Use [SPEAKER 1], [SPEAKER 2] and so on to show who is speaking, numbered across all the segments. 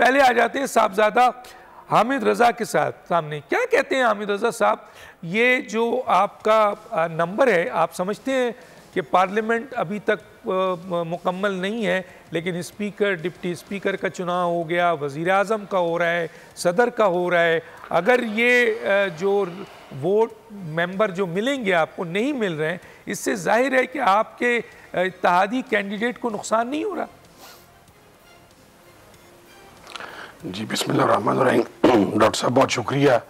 [SPEAKER 1] पहले आ जाते हैं साहबजादा हामिद रज़ा के साथ सामने। क्या कहते हैं हामिद रज़ा साहब, ये जो आपका नंबर है, आप समझते हैं कि पार्लियामेंट अभी तक मुकम्मल नहीं है, लेकिन स्पीकर, डिप्टी स्पीकर का चुनाव हो गया, वज़ीर आज़म का हो रहा है, सदर का हो रहा है। अगर ये जो वोट मेंबर जो मिलेंगे आपको नहीं मिल रहे हैं, इससे जाहिर है कि आपके इत्तेहादी कैंडिडेट को नुकसान नहीं हो रहा।
[SPEAKER 2] जी बिस्मिल्लाहिर्रहमानिर्रहीम। डॉक्टर साहब बहुत शुक्रिया।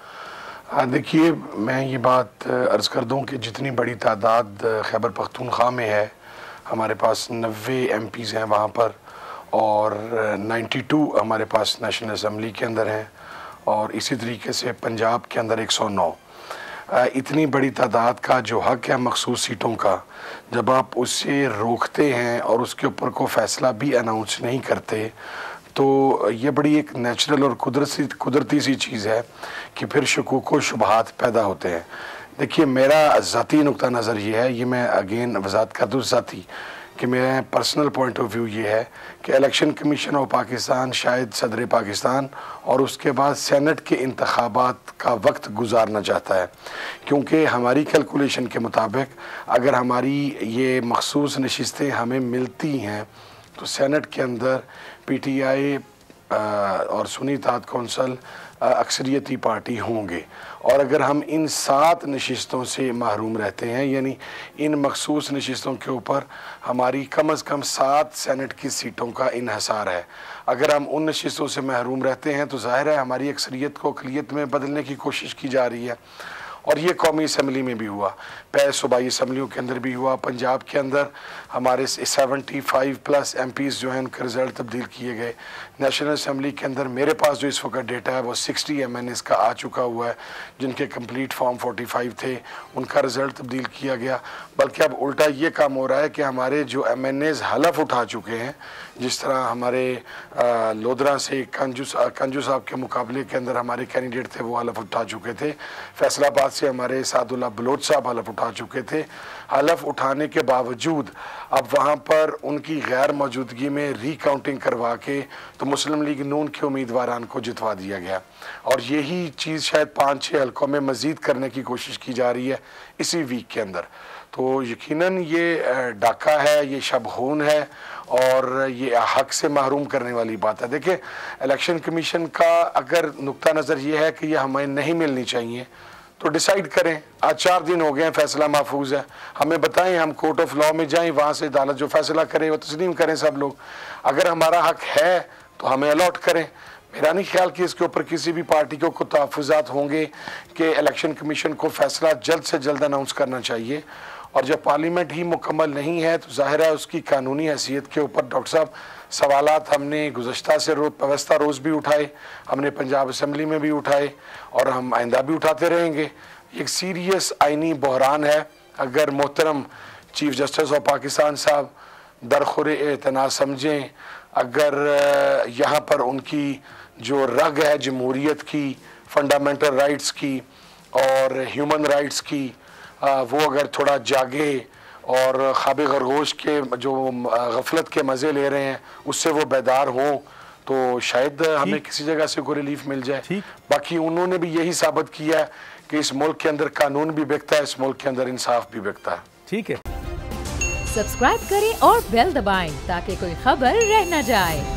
[SPEAKER 2] देखिए, मैं ये बात अर्ज़ कर दूं कि जितनी बड़ी तादाद खैबर पख्तूनख्वा में है, हमारे पास 90 MPs हैं वहाँ पर, और 92 हमारे पास नेशनल असम्बली के अंदर हैं, और इसी तरीके से पंजाब के अंदर 109। इतनी बड़ी तादाद का जो हक़ है मखसूस सीटों का, जब आप उसे रोकते हैं और उसके ऊपर को फ़ैसला भी अनाउंस नहीं करते, तो ये बड़ी एक नेचुरल और कुदरती सी चीज़ है कि फिर शकूक व शुबहात पैदा होते हैं। देखिए, मेरा ज़ाती नुक्ता नज़र ये है, ये मैं अगेन वज़ाहत कर दूँ ज़ाती, कि मेरा पर्सनल पॉइंट ऑफ व्यू ये है कि इलेक्शन कमीशन ऑफ पाकिस्तान शायद सदर पाकिस्तान और उसके बाद सेनेट के इंतखाबात का वक्त गुजारना चाहता है, क्योंकि हमारी कैलकुलेशन के मुताबिक अगर हमारी ये मखसूस नशिस्तें हमें मिलती हैं तो सेनेट के अंदर PTI और सुन्नी इत्तेहाद कौंसिल अक्सरियती पार्टी होंगे, और अगर हम इन 7 नशिस्तों से महरूम रहते हैं, यानी इन मखसूस नशिस्तों के ऊपर हमारी कम अज़ कम 7 सेनेट की सीटों का इन्हसार है, अगर हम उन नशिस्तों से महरूम रहते हैं तो ज़ाहिर है हमारी अक्सरियत को अक़लियत में बदलने की कोशिश की जा रही है। और ये कौमी असम्बली में भी हुआ, 5 सूबाई असम्बलियों के अंदर भी हुआ। पंजाब के अंदर हमारे 75+ MPs जो हैं उनके रिज़ल्ट तब्दील किए गए। नेशनल असम्बली के अंदर मेरे पास जो इस वक्त डेटा है वो 60 MNAs का आ चुका हुआ है, जिनके कंप्लीट फॉर्म 45 थे, उनका रिज़ल्ट तब्दील किया गया। बल्कि अब उल्टा ये काम हो रहा है कि हमारे जो MNAs हलफ उठा चुके हैं, जिस तरह हमारे लोधरा से कंजू साहब के मुकाबले के अंदर हमारे कैंडिडेट थे वो हलफ उठा चुके थे, फैसलाबाद से हमारे सादुल्ला बलोच साहब हलफ उठा चुके थे। हलफ उठाने के बावजूद अब वहाँ पर उनकी गैर मौजूदगी में रिकाउंटिंग करवा के तो मुस्लिम लीग नून के उम्मीदवारान को जितवा दिया गया, और यही चीज़ शायद 5-6 हलकों में मज़ीद करने की कोशिश की जा रही है इसी वीक के अंदर। तो यकीनन ये डाका है, ये शबहून है, और ये हक से महरूम करने वाली बात है। देखिए, इलेक्शन कमीशन का अगर नुक्ता नज़र ये है कि ये हमें नहीं मिलनी चाहिए तो डिसाइड करें। आज 4 दिन हो गए हैं, फैसला महफूज है, हमें बताएं, हम कोर्ट ऑफ लॉ में जाएं, वहाँ से अदालत जो फैसला करे वो तस्लीम करें सब लोग। अगर हमारा हक है तो हमें अलॉट करें। मेरा नहीं ख्याल कि इसके ऊपर किसी भी पार्टी को तहफ़्फ़ुज़ात होंगे कि इलेक्शन कमीशन को फैसला जल्द से जल्द अनाउंस करना चाहिए, और जब पार्लियामेंट ही मुकम्मल नहीं है तो ज़ाहिर है उसकी कानूनी हैसियत के ऊपर डॉक्टर साहब सवालात हमने गुज़श्ता से पवस्ता रोज़ भी उठाए, हमने पंजाब असम्बली में भी उठाए, और हम आइंदा भी उठाते रहेंगे। एक सीरियस आइनी बहरान है। अगर मोहतरम चीफ जस्टिस ऑफ पाकिस्तान साहब दरखुरे एतना समझें, अगर यहाँ पर उनकी जो रग है जमहूरियत की, फंडामेंटल राइट्स की और ह्यूमन राइट्स की, वो अगर थोड़ा जागे और ख्वाब खरगोश के जो गफलत के मज़े ले रहे हैं उससे वो बेदार हों, तो शायद हमें किसी जगह से कोई रिलीफ मिल जाए। बाकी उन्होंने भी यही साबित किया है कि इस मुल्क के अंदर कानून भी बिकता है, इस मुल्क के अंदर इंसाफ भी बिकता है।
[SPEAKER 1] ठीक है,
[SPEAKER 3] सब्सक्राइब करें और बेल दबाएं ताकि कोई खबर रह न जाए।